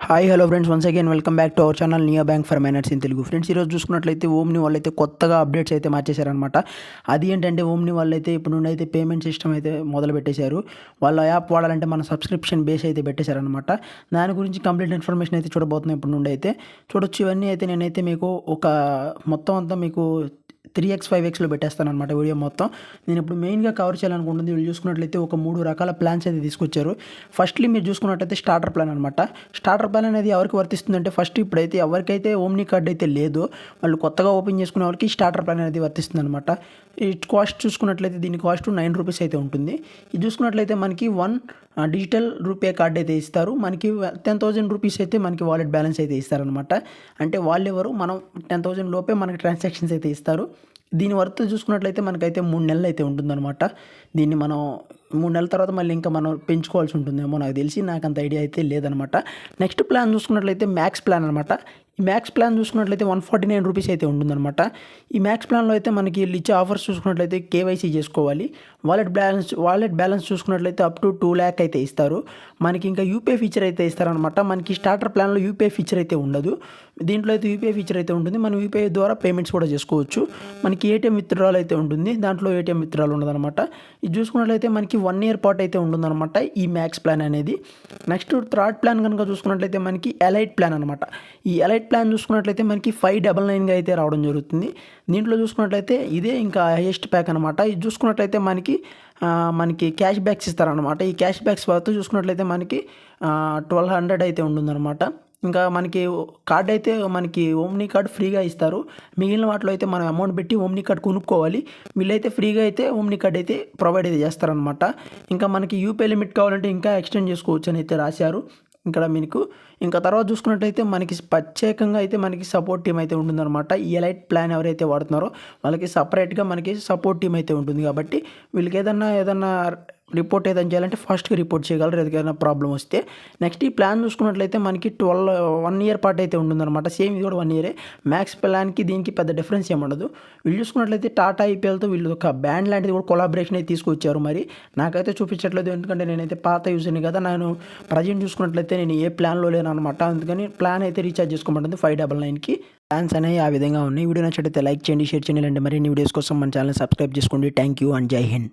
Hi hello friends, once again welcome back to our channel neo bank for miners in Telugu. Friends, ఈరోజు చూసుకున్నట్లయితే omni వాళ్ళైతే కొత్తగా updates అయితే మార్చేశారనమాట. అది ఏంటంటే ఓమ్ని వాళ్ళైతే ఇప్పుడు నుండి అయితే పేమెంట్ సిస్టమ్ అయితే మొదలు పెట్టేశారు. వాళ్ళ యాప్ వాడాలంటే మన సబ్స్క్రిప్షన్ బేస్ అయితే పెట్టేశారనమాట. దాని గురించి కంప్లీట్ ఇన్ఫర్మేషన్ అయితే చూడబోతున్నాం. ఇప్పుడు నుండి అయితే చూడొచ్చు. ఇవన్నీ అయితే నేనైతే మీకు ఒక మొత్తం అంతా మీకు 3x 5xలో పెట్టేస్తాను అనమాట వీడియో మొత్తం. నేను ఇప్పుడు మెయిన్గా కవర్ చేయాలనుకుంటుంది, వీళ్ళు చూసుకున్నట్లయితే ఒక 3 రకాల ప్లాన్స్ అయితే తీసుకొచ్చారు. ఫస్ట్లీ మీరు చూసుకున్నట్లయితే స్టార్టర్ ప్లాన్ అనమాట. స్టార్టర్ ప్లాన్ అనేది ఎవరికి వర్తిస్తుందంటే ఫస్ట్ ఇప్పుడైతే ఎవరికైతే ఓమ్ని కార్డ్ అయితే లేదో వాళ్ళు కొత్తగా ఓపెన్ చేసుకునే వాళ్ళకి స్టార్టర్ ప్లాన్ అనేది వర్తిస్తుంది అనమాట. ఈ కాస్ట్ చూసుకున్నట్లయితే దీని కాస్ట్ 9 రూపీస్ అయితే ఉంటుంది. ఇది చూసుకున్నట్లయితే మనకి 1 డిజిటల్ రూపే కార్డ్ అయితే ఇస్తారు. మనకి 10,000 రూపీస్ అయితే మనకి వాలెట్ బ్యాలెన్స్ అయితే ఇస్తారనమాట. అంటే వాళ్ళు ఎవరు, మనం 10,000 లోపే మనకి ట్రాన్సాక్షన్స్ అయితే ఇస్తారు. దీని వర్త్ చూసుకున్నట్లయితే మనకైతే 3 నెలలు అయితే ఉంటుందన్నమాట. దీన్ని మనం 3 నెలల తర్వాత మళ్ళీ ఇంకా మనం పెంచుకోవాల్సి ఉంటుందేమో, నాకు తెలిసి నాకు అంత ఐడియా అయితే లేదనమాట. నెక్స్ట్ ప్లాన్ చూసుకున్నట్లయితే మ్యాక్స్ ప్లాన్ అనమాట. ఈ మ్యాక్స్ ప్లాన్ చూసుకున్నట్లయితే 149 రూపీస్ అయితే ఉంటుందన్నమాట. ఈ మ్యాక్స్ ప్లాన్లో అయితే మనకి వీళ్ళు ఇచ్చే ఆఫర్స్ చూసుకున్నట్లయితే కేవైసీ చేసుకోవాలి. వాలెట్ బ్యాలెన్స్ చూసుకున్నట్లయితే అప్ టు 2 lakh అయితే ఇస్తారు. మనకి ఇంకా యూపీఐ ఫీచర్ అయితే ఇస్తారనమాట. మనకి స్టార్టర్ ప్లాన్లో యూపీఐ ఫీచర్ అయితే ఉండదు. దీంట్లో అయితే యూపీఐ ఫీచర్ అయితే ఉంటుంది. మనం యూపీఐ ద్వారా పేమెంట్స్ కూడా చేసుకోవచ్చు. మనకి ఏటీఎం విత్డ్రాల్ అయితే ఉంటుంది. దాంట్లో ఏటీఎం విత్డ్రాల్ ఉండదన్నమాట. ఇది చూసుకున్నట్లయితే మనకి 1 year పాటు అయితే ఉంటుందన్నమాట ఈ మ్యాక్స్ ప్లాన్ అనేది. నెక్స్ట్ థర్డ్ ప్లాన్ కనుక చూసుకున్నట్లయితే మనకి ఎలైట్ ప్లాన్ అనమాట. ఈ ఎలైట్ ప్లాన్ చూసుకున్నట్లయితే మనకి 599గా అయితే రావడం జరుగుతుంది. దీంట్లో చూసుకున్నట్లయితే ఇదే ఇంకా హైయెస్ట్ ప్యాక్ అనమాట. ఇది చూసుకున్నట్లయితే మనకి క్యాష్ బ్యాక్స్ ఇస్తారనమాట. ఈ క్యాష్ బ్యాక్స్ వర్త్ చూసుకున్నట్లయితే మనకి 1200 అయితే ఉంటుందన్నమాట. ఇంకా మనకి కార్డ్ అయితే మనకి ఓమ్ని కార్డ్ ఫ్రీగా ఇస్తారు. మిగిలిన వాటిలో అయితే మనం అమౌంట్ పెట్టి ఓమ్ని కార్డ్ కొనుక్కోవాలి. వీళ్ళైతే ఫ్రీగా అయితే ఓమ్ని కార్డ్ అయితే ప్రొవైడ్ అయితే చేస్తారనమాట. ఇంకా మనకి యూపీఐ లిమిట్ కావాలంటే ఇంకా ఎక్స్టెండ్ చేసుకోవచ్చు అని అయితే రాశారు ఇక్కడ మీకు. ఇంకా తర్వాత చూసుకున్నట్టయితే మనకి ప్రత్యేకంగా అయితే మనకి సపోర్ట్ టీమ్ అయితే ఉంటుందన్నమాట. ఈ ఎలైట్ ప్లాన్ ఎవరైతే వాడుతున్నారో వాళ్ళకి సపరేట్గా మనకి సపోర్ట్ టీమ్ అయితే ఉంటుంది. కాబట్టి వీళ్ళకి ఏదన్నా రిపోర్ట్ ఏదైనా చేయాలంటే ఫాస్ట్గా రిపోర్ట్ చేయగలరు ఏదైనా ప్రాబ్లం వస్తే. నెక్స్ట్ ఈ ప్లాన్ చూసుకున్నట్లయితే మనకి 1 year పాటు అయితే ఉంటుందన్నమాట. సేమ్ ఇది కూడా 1 year. మ్యాక్స్ ప్లాన్కి దీనికి పెద్ద డిఫరెన్స్ ఏముండదు. వీళ్ళు చూసుకున్నట్లయితే టాటా ఐపీఎల్తో వీళ్ళు ఒక బ్యాండ్ లాంటిది కూడా కొలాబరేషన్ అయితే తీసుకొచ్చారు. మరి నాకైతే చూపించట్లేదు, ఎందుకంటే నేనైతే పాత యూజర్ని కదా. నేను ప్రజెంట్ చూసుకున్నట్లయితే నేను ఏ ప్లాన్లో లేను అనమాట. అందుకని ప్లాన్ అయితే రీఛార్జ్ చేసుకోమంటుంది 599కి. ప్లాన్స్ అనేవి ఆ విధంగా ఉన్నాయి. వీడియో నచ్చితే లైక్ చేయండి, షేర్ చేయండి. అంటే మరిన్ని వీడియోస్ కోసం మన ఛానల్ సబ్స్క్రైబ్ చేసుకోండి. థ్యాంక్ యూ అండ్ జై హింద్.